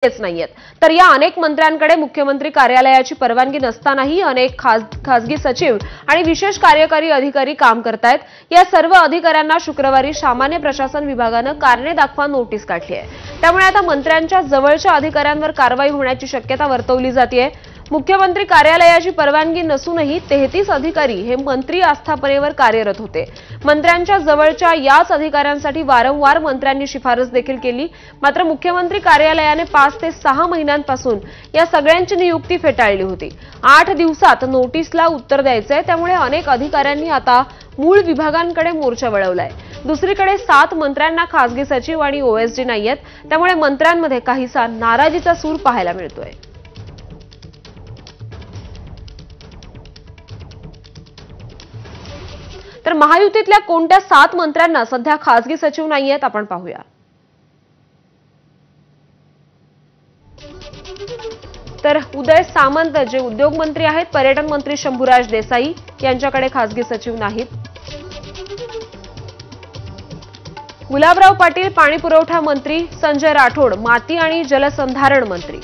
नाहीयेत। तर या अनेक मंत्र्यांकडे मुख्यमंत्री कार्यालयाची परवानगी नसतानाही अनेक खासगी सचिव आणि विशेष कार्यकारी अधिकारी काम करतायत। या सर्व अधिकाऱ्यांना शुक्रवारी सामान्य प्रशासन विभागाने कारणे दाखवा नोटीस काढली आहे। त्यामुळे आता मंत्र्यांच्या जवळच्या अधिकाऱ्यांवर कारवाई होण्याची शक्यता वर्तवली जाते। मुख्यमंत्री कार्यालयाची परवानगी नसूनही 33 अधिकारी हे मंत्री आस्थापनेवर कार्यरत होते। मंत्र्यांच्या जवळच्या याच अधिकाऱ्यांसाठी वारंवार मंत्र्यांनी शिफारस देखील केली। मात्र मुख्यमंत्री कार्यालयाने 5 ते 6 महिन्यांपासून या सगळ्यांची नियुक्ती फेटाळली होती। 8 दिवसात नोटीसला उत्तर द्यायचंय, त्यामुळे अनेक अधिकाऱ्यांनी आता मूळ विभागांकडे मोर्चा वळवलाय। दुसरीकडे 7 मंत्र्यांना खासगी सचिव आणि ओएसडी नाहीयेत, त्यामुळे मंत्र्यांमध्ये काहीसा नाराजीचा सूर पाहायला मिळतोय। तर महायुतीतल्या कोणत्या 7 मंत्र्यांना सध्या खासगी सचिव नाहीयेत आपण पाहूया। तर उदय सामंत जे उद्योग मंत्री आहेत, पर्यटन मंत्री शंभूराज देसाई यांच्याकडे खासगी सचिव नाहीत। गुलाबराव पाटील पाणी पुरवठा मंत्री, संजय राठोड माती आणि जलसंधारण मंत्री,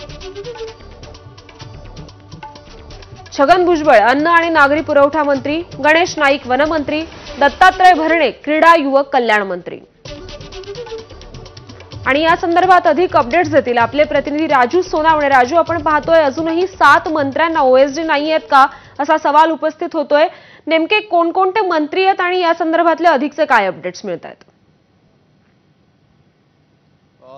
छगन भुजबळ अन्न आणि नागरी पुरवठा मंत्री, गणेश नाईक वनमंत्री, दत्तात्रय भरणे क्रीडा युवक कल्याण मंत्री। आणि या संदर्भात अधिक अपडेट्स देतील आपले प्रतिनिधी राजू सोनावणे। राजू, आपण पाहतोय अजूनही 7 मंत्र्यांना ओएसडी नाहीयेत का असा सवाल उपस्थित होतोय। नेमके कोणकोणते मंत्री आहेत आणि या संदर्भातले अधिकचे काय अपडेट्स मिळतात?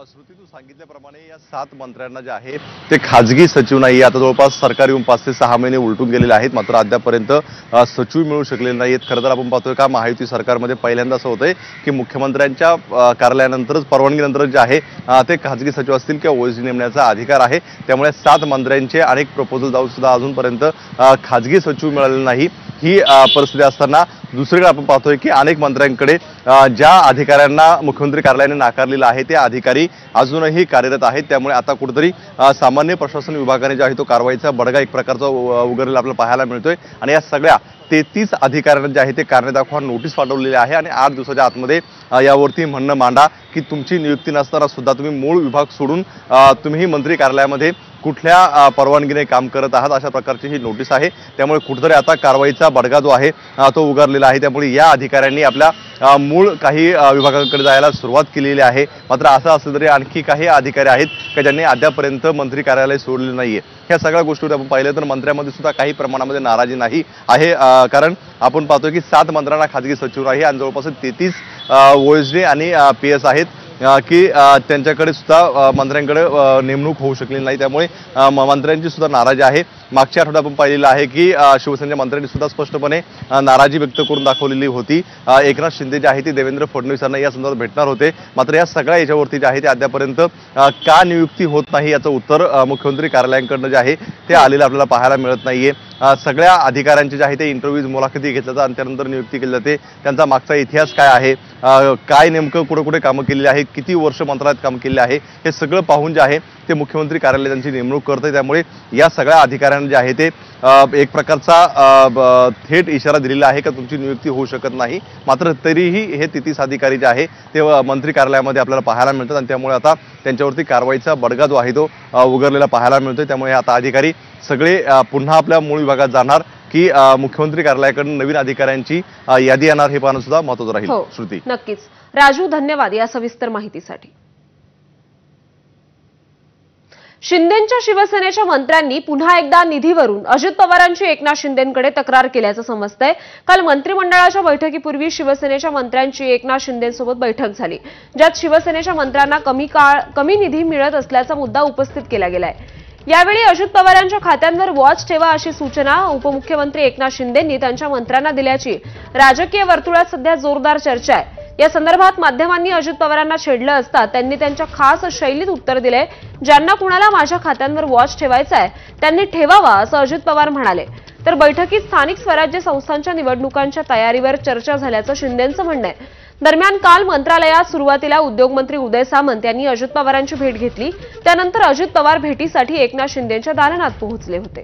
श्रुती, तू सांगितल्याप्रमाणे या 7 मंत्र्यांना जे आहे ते खाजगी सचिव नाही। आता जवळपास सरकार येऊन 5 ते 6 महिने उलटून गेलेले आहेत, मात्र अद्यापर्यंत सचिव मिळू शकलेले नाहीत। खरं तर आपण पाहतोय का महायुती सरकारमध्ये पहिल्यांदा असं होतंय की मुख्यमंत्र्यांच्या कार्यालयानंतरच परवानगीनंतरच जे आहे ते खाजगी सचिव असतील किंवा ओएसडी नेमण्याचा अधिकार आहे। त्यामुळे 7 मंत्र्यांचे अनेक प्रपोजल जाऊन सुद्धा अजूनपर्यंत खाजगी सचिव मिळालेले नाही। ही परिस्थिती असताना दुसरीकडे आपण पाहतोय की अनेक मंत्र्यांकडे ज्या अधिकाऱ्यांना मुख्यमंत्री कार्यालयाने नाकारलेलं आहे ते अधिकारी अजूनही कार्यरत आहेत। त्यामुळे आता कुठेतरी सामान्य प्रशासन विभागाने जो आहे तो कारवाईचा बडगा एक प्रकारचा उघडलेला आपल्याला पाहायला मिळतोय। आणि या सगळ्या 33 अधिकाऱ्यांना जे आहे ते कारणे दाखवा नोटीस पाठवलेली आहे आणि 8 दिवसाच्या आतमध्ये यावरती म्हणणं मांडा की तुमची नियुक्ती नसताना सुद्धा तुम्ही मूळ विभाग सोडून तुम्ही मंत्री कार्यालयामध्ये कुठल्या परवानगीने काम करत आहात, अशा प्रकारची ही नोटीस आहे। त्यामुळे कुठेतरी आता कारवाईचा बडगा जो आहे तो उगारलेला आहे। त्यामुळे या अधिकाऱ्यांनी आपल्या मूळ काही विभागाकडे जायला सुरुवात केलेली आहे। मात्र असं असलं तरी आणखी काही अधिकारी आहेत की ज्यांनी अद्यापर्यंत मंत्री कार्यालय सोडले नाहीये। ह्या सगळ्या गोष्टीवर आपण पाहिलं तर मंत्र्यांमध्ये सुद्धा काही प्रमाणामध्ये नाराजी नाही आहे, कारण आपण पाहतोय की 7 मंत्र्यांना खाजगी सचिव आहे आणि जवळपास 33 ओएसडी आणि पीएस आहेत की त्यांच्याकडे सुद्धा मंत्र्यांकडे नेमणूक होऊ शकलेली नाही। त्यामुळे मंत्र्यांची सुद्धा नाराजी आहे। मागच्या आठवड्यात आपण पाहिलेलं आहे की शिवसेनेच्या मंत्र्यांनी सुद्धा स्पष्टपणे नाराजी व्यक्त करून दाखवलेली होती। एकनाथ शिंदे जे आहे ते देवेंद्र फडणवीस यांना या संदर्भात भेटणार होते, मात्र या सगळ्या याच्यावरती जे आहे ते अद्यापर्यंत का नियुक्ती होत नाही याचं उत्तर मुख्यमंत्री कार्यालयांकडनं जे आहे ते आलेलं आपल्याला पाहायला मिळत नाहीये। सगळ्या अधिकाऱ्यांचे जे आहे ते इंटरव्ह्यूज मुलाखती घेतल्या जातात आणि त्यानंतर नियुक्ती केली जाते। त्यांचा मागचा इतिहास काय आहे, काय नेमकं कुठे कुठे कामं केलेली आहे, किती वर्ष मंत्रालयात काम केले आहे, हे सगळं पाहून जे आहे ते मुख्यमंत्री कार्यालय त्यांची नेमणूक करते। त्यामुळे या सगळ्या अधिकाऱ्यांना जे आहे ते एक प्रकारचा थेट इशारा दिलेला आहे की तुमची नियुक्ती होऊ शकत नाही। मात्र तरीही हे 33 अधिकारी जे आहे ते मंत्री कार्यालयामध्ये आपल्याला पाहायला मिळतात आणि त्यामुळे आता त्यांच्यावरती कारवाईचा बडगा जो आहे तो उघडलेला पाहायला मिळतोय। त्यामुळे आता अधिकारी सगळे पुन्हा आपल्या मूळ विभागात जाणार की मुख्यमंत्री कार्यालयाकडून नवीन अधिकाऱ्यांची यादी येणार हे पाहणं सुद्धा महत्त्वाचं राहील। श्रुती, नक्कीच राजू, धन्यवाद या सविस्तर माहितीसाठी। शिंदेंच्या शिवसेनेच्या मंत्र्यांनी पुन्हा एकदा निधीवरून अजित पवारांची एकनाथ शिंदेंकडे तक्रार केल्याचं समजतंय। काल मंत्रिमंडळाच्या बैठकीपूर्वी शिवसेनेच्या मंत्र्यांची एकनाथ शिंदेंसोबत बैठक झाली, ज्यात शिवसेनेच्या मंत्र्यांना कमी निधी मिळत असल्याचा मुद्दा उपस्थित केला गेलाय। यावेळी अजित पवारांच्या खात्यांवर वॉच ठेवा अशी सूचना उपमुख्यमंत्री एकनाथ शिंदेंनी त्यांच्या मंत्र्यांना दिल्याची राजकीय वर्तुळात सध्या जोरदार चर्चा आहे। या संदर्भात माध्यमांनी अजित पवारांना छेडलं असता त्यांनी त्यांच्या खास शैलीत उत्तर दिले। ज्यांना कुणाला माझ्या खात्यांवर वॉच ठेवायचा आहे त्यांनी ठेवावा असं अजित पवार म्हणाले। तर बैठकीत स्थानिक स्वराज्य संस्थांच्या निवडणुकांच्या तयारीवर चर्चा झाल्याचं शिंदेंचं म्हणणं आहे। दरम्यान काल मंत्रालयात सुरुवातीला उद्योगमंत्री उदय सामंत यांनी अजित पवारांची भेट घेतली। त्यानंतर अजित पवार भेटीसाठी एकनाथ शिंदेंच्या दालनात पोहोचले होते।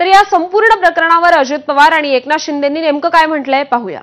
तर या संपूर्ण प्रकरणावर अजित पवार आणि एकनाथ शिंदेंनी नेमकं काय म्हटलंय पाहूया।